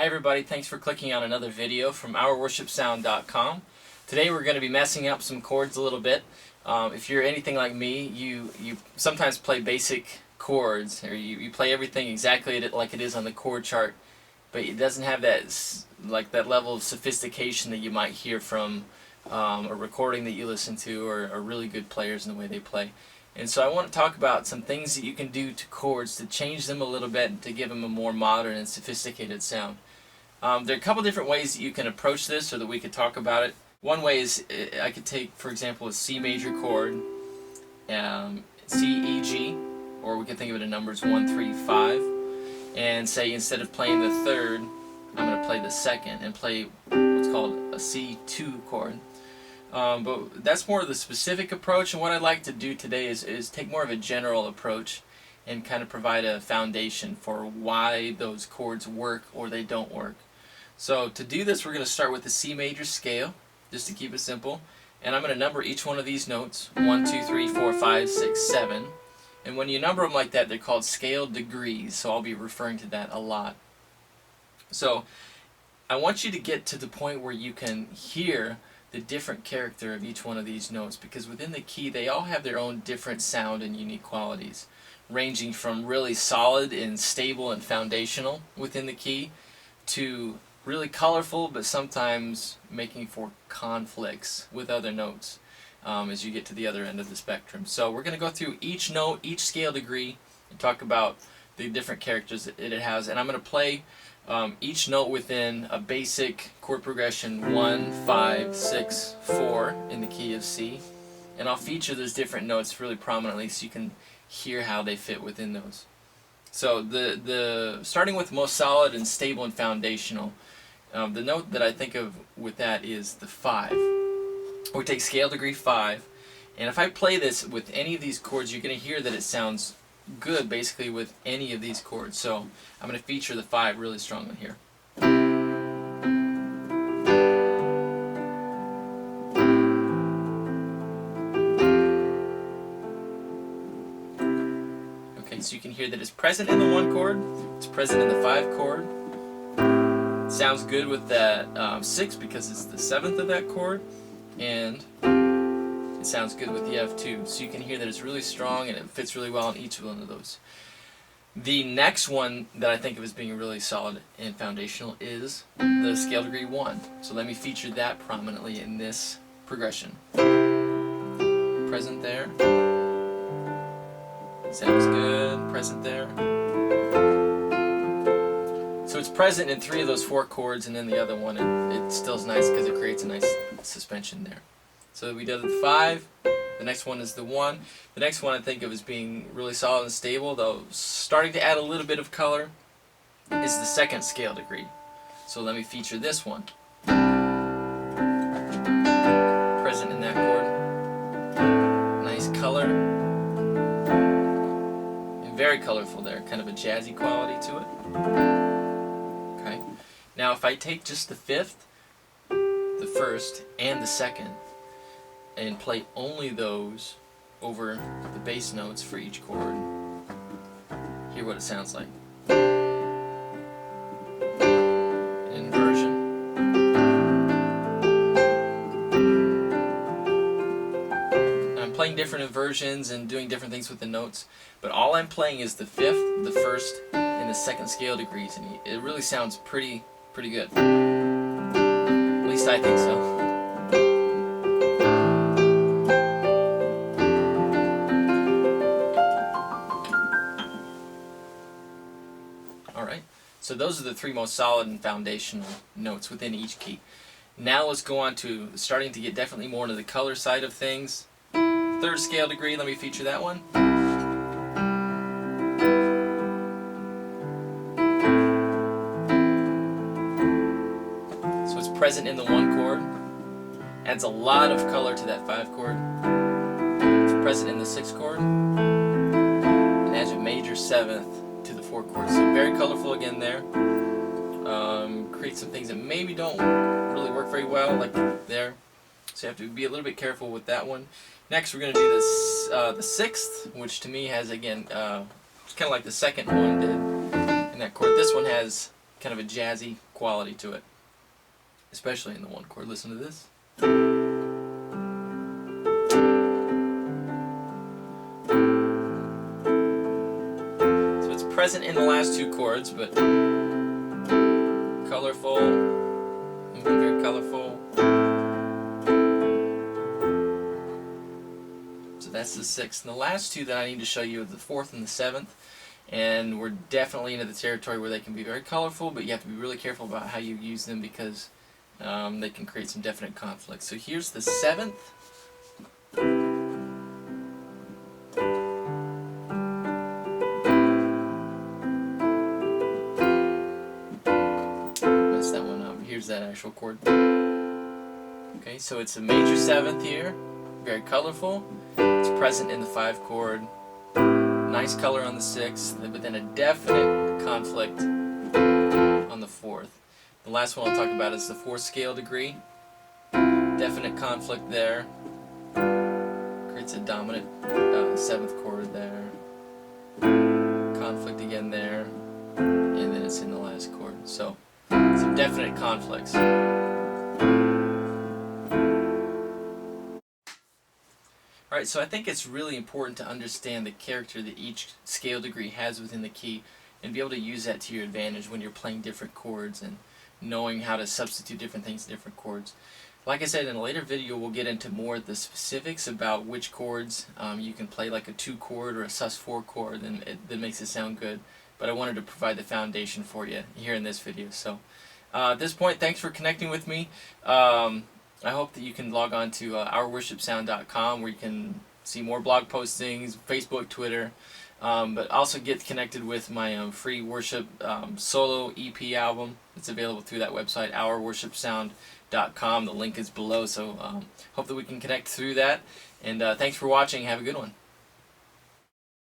everybody, thanks for clicking on another video from ourworshipsound.com. Today we're going to be messing up some chords a little bit. If you're anything like me, you sometimes play basic chords, or you play everything exactly like it is on the chord chart, but it doesn't have that level of sophistication that you might hear from a recording that you listen to, or really good players in the way they play. And so I want to talk about some things that you can do to chords to change them a little bit, to give them a more modern and sophisticated sound. There are a couple different ways that you can approach this, or that we could talk about it. One way is I could take, for example, a C major chord, C, E, G, or we can think of it in numbers 1, 3, 5, and say instead of playing the third, I'm going to play the second and play what's called a C2 chord. But that's more of the specific approach, and what I'd like to do today is take more of a general approach and kind of provide a foundation for why those chords work or they don't work. So to do this, we're going to start with the C major scale, just to keep it simple, and I'm going to number each one of these notes, 1, 2, 3, 4, 5, 6, 7, and when you number them like that, they're called scale degrees, so I'll be referring to that a lot. So I want you to get to the point where you can hear the different character of each one of these notes, because within the key they all have their own different sound and unique qualities, ranging from really solid and stable and foundational within the key to really colorful but sometimes making for conflicts with other notes as you get to the other end of the spectrum. So we're going to go through each note, each scale degree, and talk about the different characters that it has, and I'm going to play each note within a basic chord progression 1, 5, 6, 4 in the key of C, and I'll feature those different notes really prominently so you can hear how they fit within those. So the starting with most solid and stable and foundational, the note that I think of with that is the 5. We take scale degree 5, and if I play this with any of these chords, you're going to hear that it sounds good basically with any of these chords. So I'm going to feature the 5 really strongly here. Okay, so you can hear that it's present in the 1 chord, it's present in the 5 chord. It sounds good with that 6 because it's the 7th of that chord, and it sounds good with the F2, so you can hear that it's really strong and it fits really well in each one of those. The next one that I think of as being really solid and foundational is the scale degree 1. So let me feature that prominently in this progression. Present there. Sounds good. Present there. So it's present in 3 of those 4 chords, and then the other one it still is nice because it creates a nice suspension there. So we did the 5, the next one is the 1. The next one I think of as being really solid and stable, though starting to add a little bit of color, is the 2nd scale degree. So let me feature this one. Present in that chord. Nice color. And very colorful there, kind of a jazzy quality to it. Okay. Now if I take just the 5th, the 1st, and the 2nd, and play only those over the bass notes for each chord, hear what it sounds like. Inversion. I'm playing different inversions and doing different things with the notes, but all I'm playing is the 5th, the 1st, and the 2nd scale degrees, and it really sounds pretty good. At least I think so. Alright, so those are the 3 most solid and foundational notes within each key. Now let's go on to starting to get definitely more into the color side of things. 3rd scale degree, let me feature that one. So it's present in the 1 chord, adds a lot of color to that 5 chord. It's present in the 6 chord, and adds a major 7th to the 4 chords. So very colorful again there. Creates some things that maybe don't really work very well, like there. So you have to be a little bit careful with that one. Next we're going to do this, the 6th, which to me has, again, it's kind of like the 2nd one did in that chord. This one has kind of a jazzy quality to it, especially in the one chord. Listen to this. So it's present in the last two chords, but colorful, very colorful. So that's the 6th. And the last two that I need to show you are the 4th and the 7th. And we're definitely into the territory where they can be very colorful, but you have to be really careful about how you use them because they can create some definite conflict. So here's the 7th. Messed that one up. Here's that actual chord. Okay, so it's a major 7th here, very colorful. It's present in the 5 chord. Nice color on the 6th, but then a definite conflict on the 4th. The last one I'll talk about is the 4th scale degree. Definite conflict there. Creates a dominant 7th chord there. Conflict again there. And then it's in the last chord. So, some definite conflicts. Alright, so I think it's really important to understand the character that each scale degree has within the key and be able to use that to your advantage when you're playing different chords and knowing how to substitute different things in different chords. Like I said, in a later video we'll get into more of the specifics about which chords you can play, like a 2 chord or a sus4 chord, and that makes it sound good. But I wanted to provide the foundation for you here in this video. So at this point, thanks for connecting with me. I hope that you can log on to ourworshipsound.com where you can see more blog postings, Facebook, Twitter, but also get connected with my free worship solo EP album. It's available through that website, ourworshipsound.com. The link is below, so hope that we can connect through that. And thanks for watching. Have a good one.